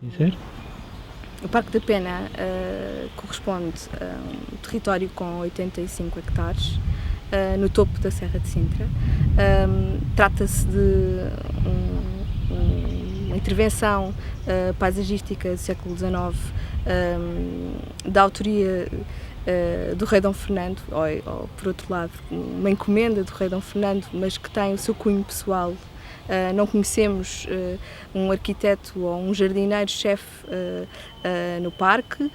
dizer? O Parque da Pena corresponde a um território com 85 hectares no topo da Serra de Sintra. Trata-se de uma intervenção paisagística do século XIX da autoria do rei Dom Fernando, ou por outro lado, uma encomenda do rei Dom Fernando, mas que tem o seu cunho pessoal. Não conhecemos um arquiteto ou um jardineiro-chefe no parque,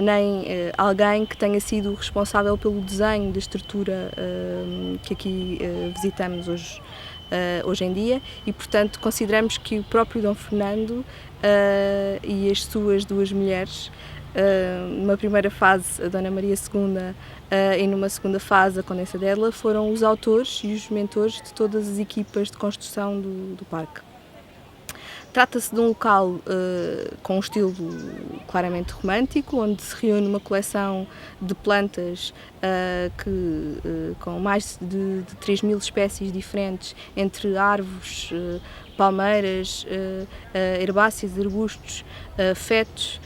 nem alguém que tenha sido responsável pelo desenho da estrutura que aqui visitamos hoje em dia, e portanto consideramos que o próprio Dom Fernando e as suas duas mulheres, numa primeira fase a Dona Maria II e numa segunda fase a Condessa Dedla, foram os autores e os mentores de todas as equipas de construção do parque. Trata-se de um local com um estilo claramente romântico, onde se reúne uma coleção de plantas com mais de 3.000 espécies diferentes, entre árvores, palmeiras, herbáceas, arbustos, fetos,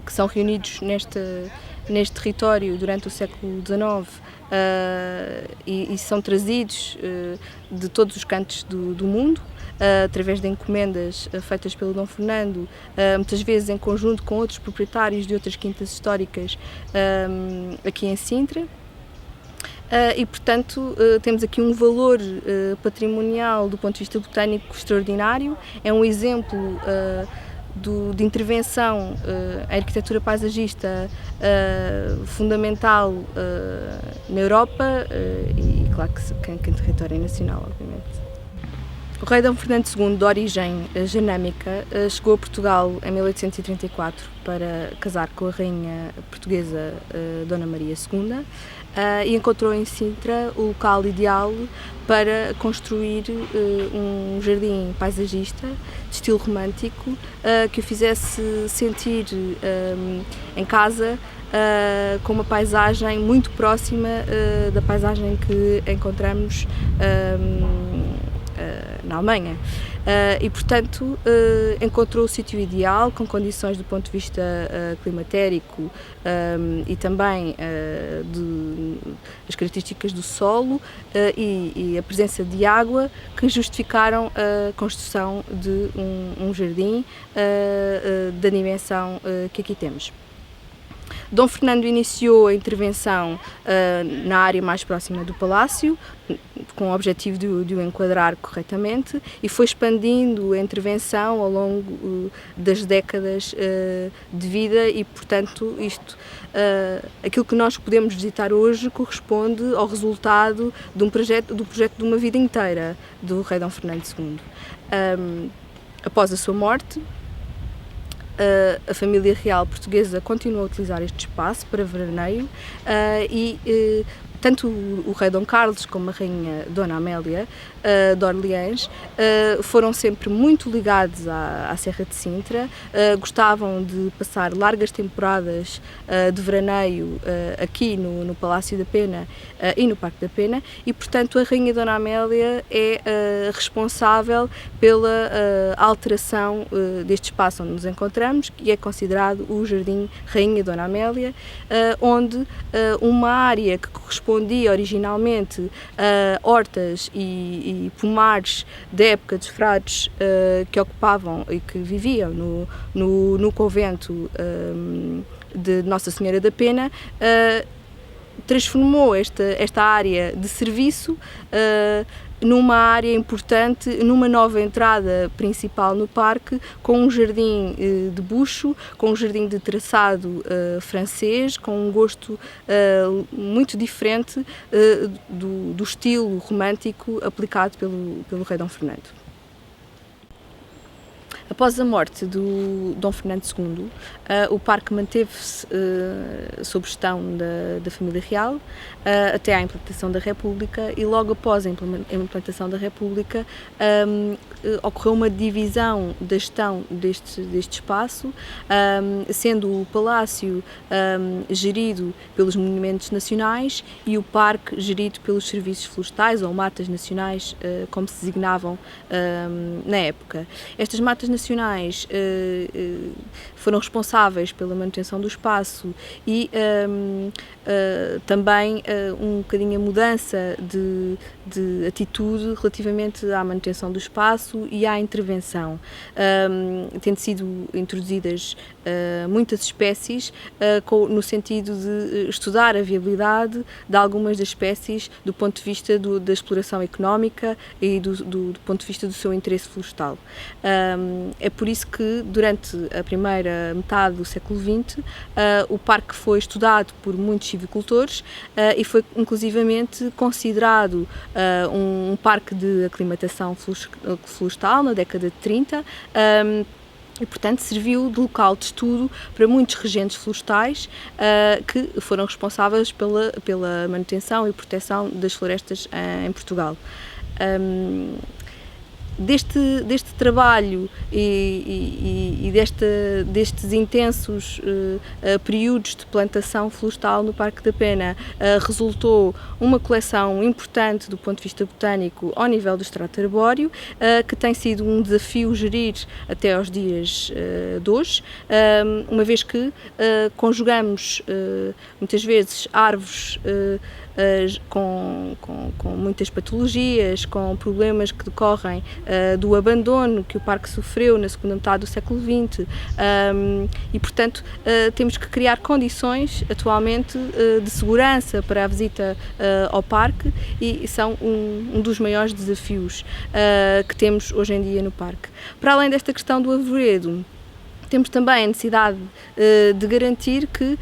que são reunidos neste território durante o século XIX e são trazidos de todos os cantos do mundo, através de encomendas feitas pelo Dom Fernando, muitas vezes em conjunto com outros proprietários de outras quintas históricas aqui em Sintra. E, portanto, temos aqui um valor patrimonial do ponto de vista botânico extraordinário. É um exemplo de intervenção em arquitetura paisagista fundamental na Europa e, claro, que em território nacional, obviamente. O rei Dom Fernando II, de origem germânica, chegou a Portugal em 1834 para casar com a rainha portuguesa Dona Maria II e encontrou em Sintra o local ideal para construir um jardim paisagista de estilo romântico que o fizesse sentir em casa, com uma paisagem muito próxima da paisagem que encontramos na Alemanha. E, portanto, encontrou o sítio ideal, com condições do ponto de vista climatérico e também as características do solo e a presença de água, que justificaram a construção de um jardim da dimensão que aqui temos. Dom Fernando iniciou a intervenção na área mais próxima do palácio, com o objetivo de o enquadrar corretamente, e foi expandindo a intervenção ao longo das décadas de vida e, portanto, aquilo que nós podemos visitar hoje corresponde ao resultado do projeto de uma vida inteira do rei Dom Fernando II. Após a sua morte, a família real portuguesa continuou a utilizar este espaço para veraneio e tanto o rei Dom Carlos como a rainha Dona Amélia de Orleans foram sempre muito ligados à Serra de Sintra, gostavam de passar largas temporadas de veraneio aqui no Palácio da Pena e no Parque da Pena, e portanto a rainha Dona Amélia é responsável pela alteração deste espaço onde nos encontramos, que é considerado o Jardim Rainha Dona Amélia, onde uma área que correspondia originalmente a hortas e pomares da época dos frades que ocupavam e que viviam no convento de Nossa Senhora da Pena, transformou esta área de serviço numa área importante, numa nova entrada principal no parque, com um jardim de bucho, com um jardim de traçado francês, com um gosto muito diferente do estilo romântico aplicado pelo rei Dom Fernando. Após a morte do Dom Fernando II, o parque manteve-se sob gestão da família real até à implantação da República, e logo após a implantação da República ocorreu uma divisão da gestão deste espaço, sendo o palácio gerido pelos monumentos nacionais e o parque gerido pelos serviços florestais ou matas nacionais, como se designavam na época. Estas matas nacionais foram responsáveis pela manutenção do espaço e também um bocadinho a mudança de atitude relativamente à manutenção do espaço e à intervenção. Tendo sido introduzidas muitas espécies no sentido de estudar a viabilidade de algumas das espécies do ponto de vista da exploração económica e do ponto de vista do seu interesse florestal. É por isso que durante a primeira metade do século XX o parque foi estudado por muitos silvicultores e foi inclusivamente considerado um parque de aclimatação florestal na década de 30. E, portanto, serviu de local de estudo para muitos regentes florestais que foram responsáveis pela manutenção e proteção das florestas em Portugal. Deste trabalho e destes intensos períodos de plantação florestal no Parque da Pena resultou uma coleção importante do ponto de vista botânico ao nível do extrato arbóreo, que tem sido um desafio gerir até aos dias de hoje, uma vez que conjugamos muitas vezes árvores com muitas patologias, com problemas que decorrem do abandono que o parque sofreu na segunda metade do século XX e, portanto, temos que criar condições atualmente de segurança para a visita ao parque e são um dos maiores desafios que temos hoje em dia no parque. Para além desta questão do arvoredo, temos também a necessidade de garantir que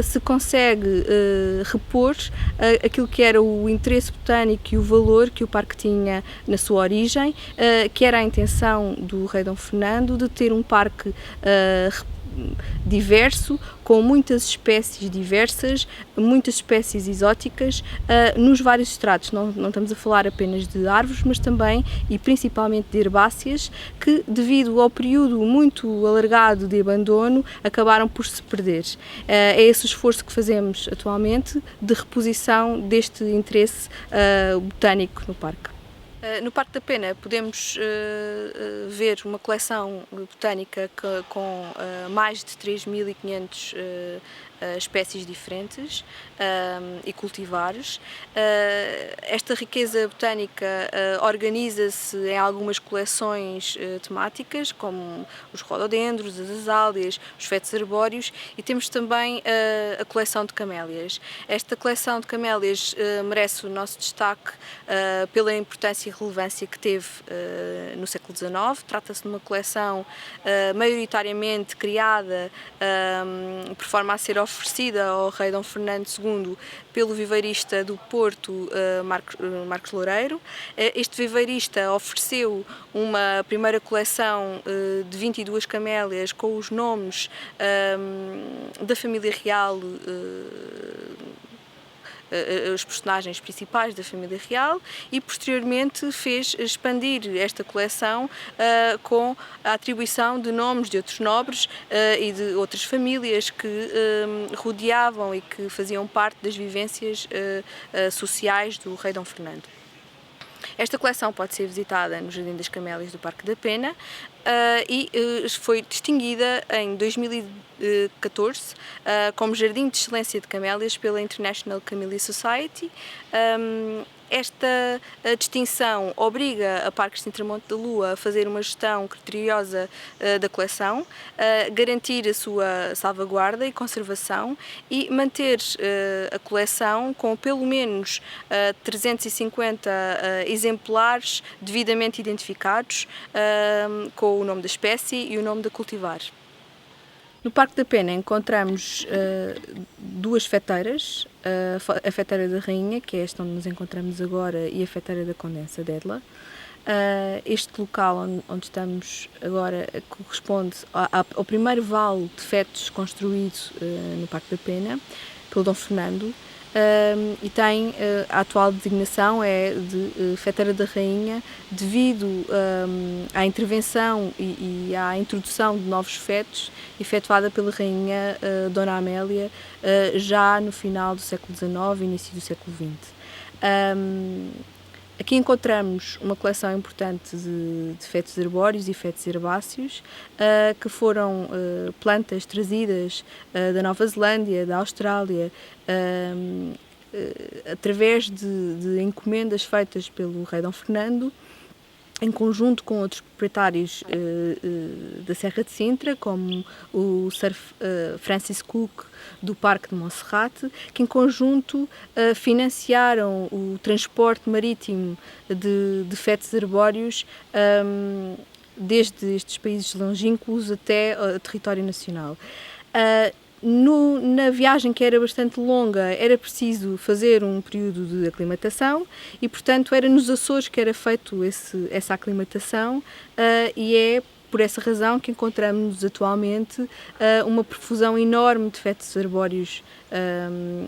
se consegue repor aquilo que era o interesse botânico e o valor que o parque tinha na sua origem, que era a intenção do rei Dom Fernando de ter um parque diverso, com muitas espécies diversas, muitas espécies exóticas, nos vários estratos. Não estamos a falar apenas de árvores, mas também e principalmente de herbáceas, que devido ao período muito alargado de abandono, acabaram por se perder. É esse o esforço que fazemos atualmente de reposição deste interesse botânico no parque. No Parque da Pena podemos ver uma coleção botânica com mais de 3.500 espécies diferentes e cultivares. Esta riqueza botânica organiza-se em algumas coleções temáticas, como os rododendros, as azáleas, os fetos arbóreos, e temos também a coleção de camélias. Esta coleção de camélias merece o nosso destaque pela importância e relevância que teve no século XIX. Trata-se de uma coleção maioritariamente criada por forma a ser oferecida ao rei Dom Fernando II pelo viveirista do Porto, Marcos Loureiro. Este viveirista ofereceu uma primeira coleção de 22 camélias com os nomes da família real, os personagens principais da família real, e posteriormente fez expandir esta coleção com a atribuição de nomes de outros nobres e de outras famílias que rodeavam e que faziam parte das vivências sociais do rei Dom Fernando. Esta coleção pode ser visitada no Jardim das Camélias do Parque da Pena e foi distinguida em 2014 como Jardim de Excelência de Camélias pela International Camellia Society. Esta distinção obriga a Parques de Intramonte da Lua a fazer uma gestão criteriosa da coleção, garantir a sua salvaguarda e conservação e manter a coleção com pelo menos 350 exemplares devidamente identificados, com o nome da espécie e o nome da cultivar. No Parque da Pena encontramos duas feteiras, a Feteira da Rainha, que é esta onde nos encontramos agora, e a Feteira da Condensa de Edla. Este local onde estamos agora corresponde ao primeiro vale de fetos construído no Parque da Pena, pelo Dom Fernando, e tem a atual designação é de Feteira da Rainha, devido à intervenção e à introdução de novos fetos efetuada pela Rainha Dona Amélia já no final do século XIX e início do século XX. Aqui encontramos uma coleção importante de fetos arbóreos e fetos herbáceos, que foram plantas trazidas da Nova Zelândia, da Austrália, através de encomendas feitas pelo rei Dom Fernando, em conjunto com outros proprietários da Serra de Sintra, como o Sir Francis Cook do Parque de Monserrate, que em conjunto financiaram o transporte marítimo de fetos arbóreos desde estes países longínquos até o território nacional. Na viagem, que era bastante longa, era preciso fazer um período de aclimatação e, portanto, era nos Açores que era feito essa aclimatação, e é por essa razão que encontramos atualmente uma profusão enorme de fetos arbóreos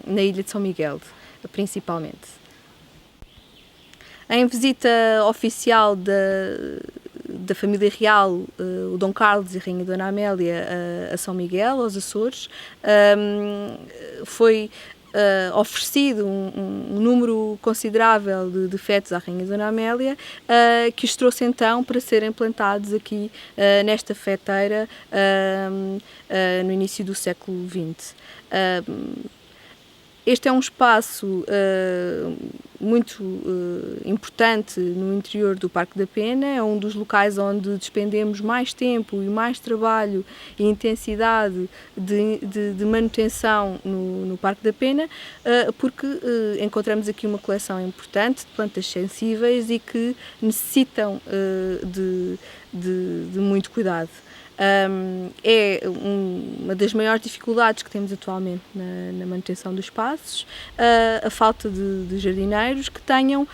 na ilha de São Miguel, principalmente. Em visita oficial da família real, o Dom Carlos e a Rainha Dona Amélia, a São Miguel, aos Açores, foi oferecido um número considerável de fetos à Rainha Dona Amélia, que os trouxe então para serem plantados aqui nesta feteira no início do século XX. Este é um espaço muito importante no interior do Parque da Pena, é um dos locais onde despendemos mais tempo e mais trabalho e intensidade de manutenção no Parque da Pena, porque encontramos aqui uma coleção importante de plantas sensíveis e que necessitam de muito cuidado. É uma das maiores dificuldades que temos atualmente na manutenção dos espaços, a falta de jardineiros que tenham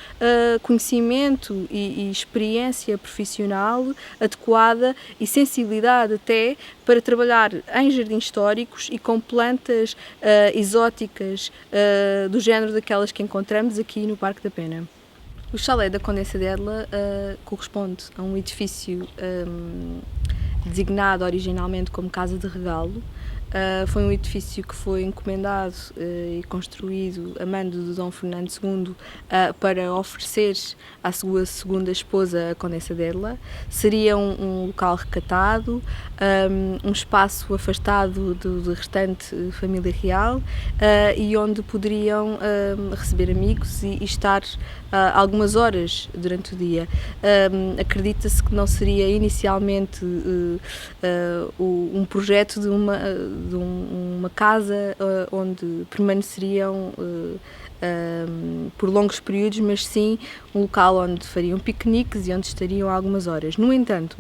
conhecimento e experiência profissional adequada e sensibilidade até para trabalhar em jardins históricos e com plantas exóticas do género daquelas que encontramos aqui no Parque da Pena. O chalé da Condessa Dedla corresponde a um edifício designado originalmente como Casa de Regalo. Foi um edifício que foi encomendado e construído a mando de Dom Fernando II para oferecer à sua segunda esposa, a Condessa Dedla. Seria um local recatado, um espaço afastado da restante família real, e onde poderiam receber amigos e estar algumas horas durante o dia. Acredita-se que não seria inicialmente um projeto de uma casa onde permaneceriam por longos períodos, mas sim um local onde fariam piqueniques e onde estariam algumas horas. No entanto,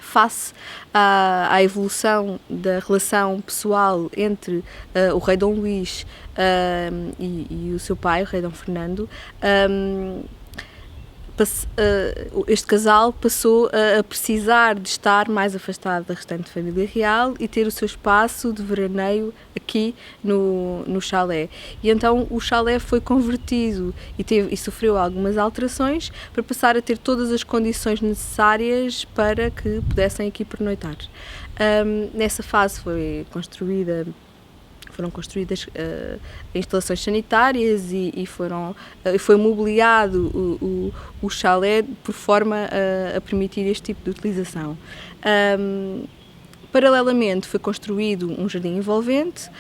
face à evolução da relação pessoal entre o rei Dom Luís e o seu pai, o rei Dom Fernando, este casal passou a precisar de estar mais afastado da restante família real e ter o seu espaço de veraneio aqui no chalé. E então o chalé foi convertido e sofreu algumas alterações para passar a ter todas as condições necessárias para que pudessem aqui pernoitar. Nessa fase foram construídas instalações sanitárias e foi mobiliado o chalé por forma a permitir este tipo de utilização. Paralelamente foi construído um jardim envolvente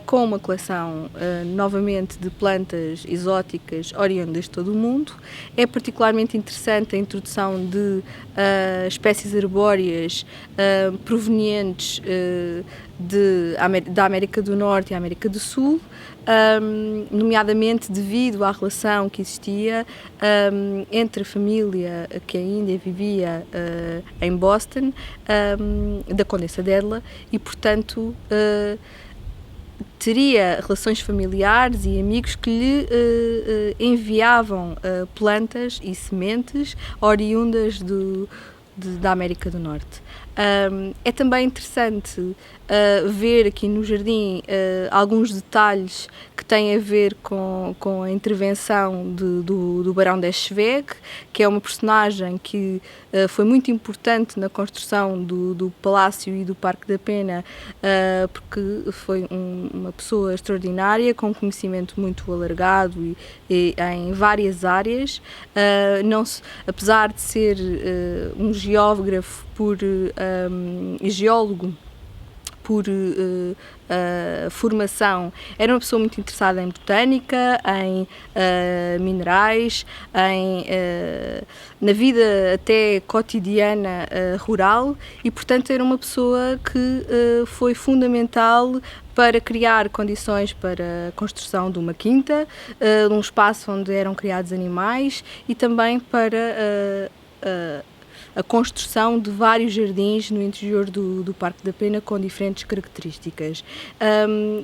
com uma coleção novamente de plantas exóticas oriundas de todo o mundo. É particularmente interessante a introdução de espécies arbóreas provenientes da América do Norte e América do Sul, nomeadamente devido à relação que existia entre a família que ainda vivia em Boston, da Condessa Dedla, e portanto teria relações familiares e amigos que lhe enviavam plantas e sementes oriundas da América do Norte. É também interessante ver aqui no jardim alguns detalhes que têm a ver com a intervenção do Barão de Eschwege, que é uma personagem que foi muito importante na construção do Palácio e do Parque da Pena, porque foi uma pessoa extraordinária, com conhecimento muito alargado e em várias áreas. Apesar de ser um geógrafo e geólogo por formação, era uma pessoa muito interessada em botânica, em minerais, na vida até cotidiana rural, e portanto era uma pessoa que foi fundamental para criar condições para a construção de uma quinta, de um espaço onde eram criados animais, e também para a construção de vários jardins no interior do Parque da Pena com diferentes características.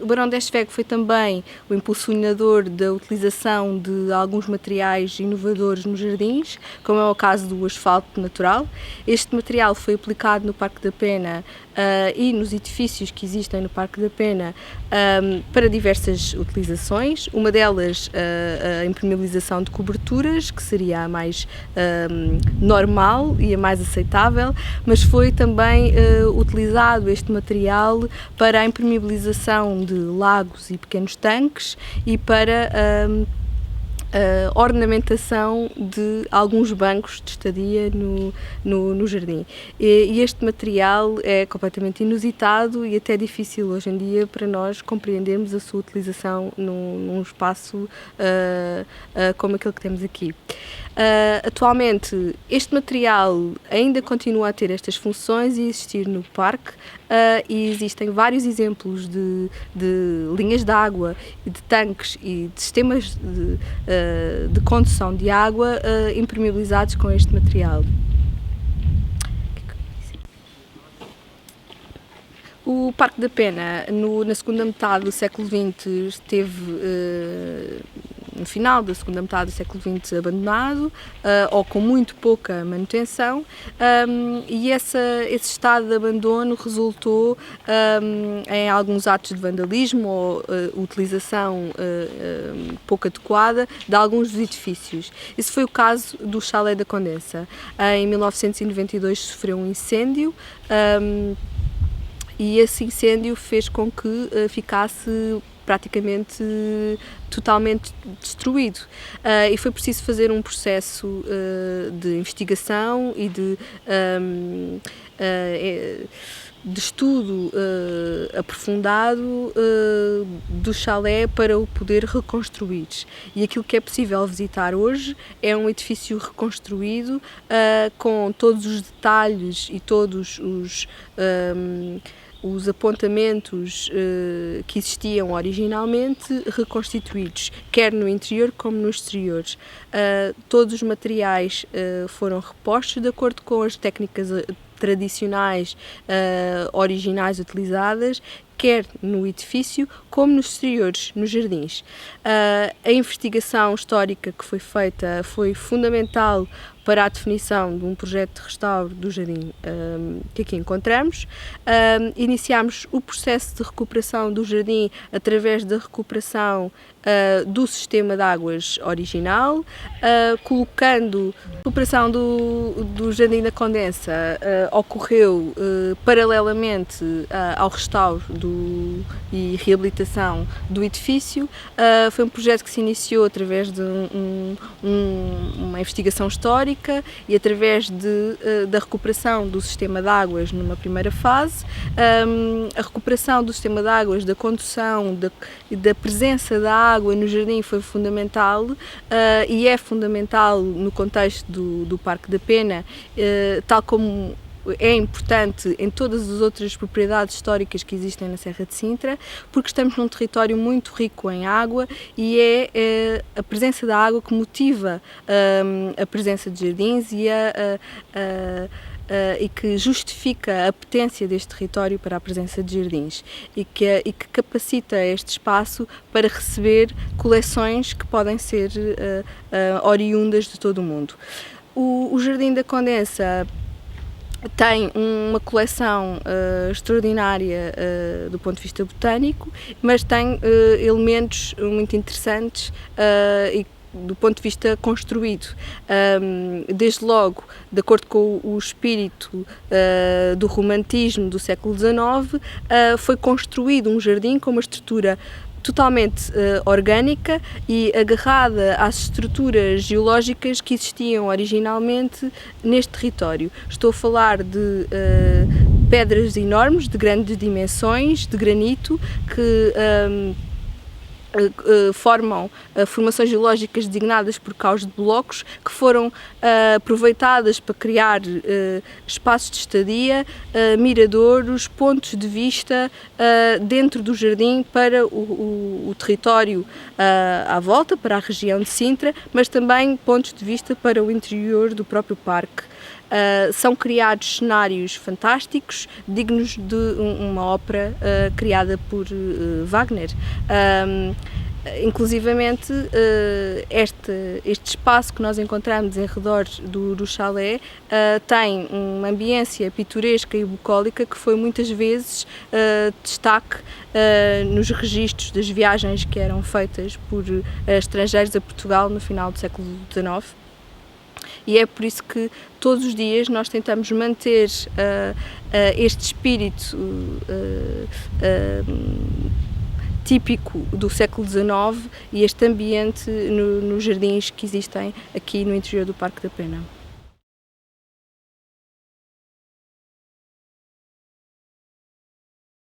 O Barão de Eschwege foi também o impulsionador da utilização de alguns materiais inovadores nos jardins, como é o caso do asfalto natural. Este material foi aplicado no Parque da Pena e nos edifícios que existem no Parque da Pena para diversas utilizações. Uma delas, a impermeabilização de coberturas, que seria a mais normal e a mais aceitável, mas foi também utilizado este material para a impermeabilização de lagos e pequenos tanques e para a ornamentação de alguns bancos de estadia no jardim. E este material é completamente inusitado e até difícil hoje em dia para nós compreendermos a sua utilização num espaço como aquele que temos aqui. Atualmente, este material ainda continua a ter estas funções e existir no parque, e existem vários exemplos de linhas de água, de tanques e de sistemas de condução de água impermeabilizados com este material. O Parque da Pena, na segunda metade do século XX, esteve no final da segunda metade do século XX abandonado ou com muito pouca manutenção, e esse estado de abandono resultou em alguns atos de vandalismo ou utilização pouco adequada de alguns dos edifícios. Esse foi o caso do Chalé da Condensa. Em 1992 sofreu um incêndio, e esse incêndio fez com que ficasse praticamente totalmente destruído, e foi preciso fazer um processo de investigação e de estudo aprofundado do chalé para o poder reconstruir. E aquilo que é possível visitar hoje é um edifício reconstruído com todos os detalhes e todos os apontamentos que existiam originalmente reconstituídos, quer no interior como no exterior. Todos os materiais foram repostos de acordo com as técnicas tradicionais originais utilizadas, quer no edifício como nos exteriores, nos jardins. A investigação histórica que foi feita foi fundamental para a definição de um projeto de restauro do jardim que aqui encontramos. Iniciámos o processo de recuperação do jardim através da recuperação do sistema de águas original, colocando a recuperação do Jardim da Condensa ocorreu paralelamente ao restauro e reabilitação do edifício. Foi um projeto que se iniciou através de uma investigação histórica e através da recuperação do sistema de águas numa primeira fase, a recuperação do sistema de águas, da condução, da presença da água no jardim foi fundamental, e é fundamental no contexto do Parque da Pena, tal como é importante em todas as outras propriedades históricas que existem na Serra de Sintra, porque estamos num território muito rico em água e é a presença da água que motiva a presença de jardins e que justifica a potência deste território para a presença de jardins e que capacita este espaço para receber coleções que podem ser oriundas de todo o mundo. O Jardim da Condensa Tem uma coleção extraordinária do ponto de vista botânico, mas tem elementos muito interessantes e do ponto de vista construído. Desde logo, de acordo com o espírito do romantismo do século XIX, foi construído um jardim com uma estrutura totalmente orgânica e agarrada às estruturas geológicas que existiam originalmente neste território. Estou a falar de pedras enormes, de grandes dimensões, de granito, que formam formações geológicas designadas por caus de blocos, que foram aproveitadas para criar espaços de estadia, miradouros, pontos de vista dentro do jardim para o território à volta, para a região de Sintra, mas também pontos de vista para o interior do próprio parque. São criados cenários fantásticos, dignos de uma ópera criada por Wagner. Inclusivamente, este espaço que nós encontramos em redor do chalé tem uma ambiência pitoresca e bucólica que foi muitas vezes destaque nos registros das viagens que eram feitas por estrangeiros a Portugal no final do século XIX. E é por isso que todos os dias nós tentamos manter este espírito típico do século XIX e este ambiente nos jardins que existem aqui no interior do Parque da Pena.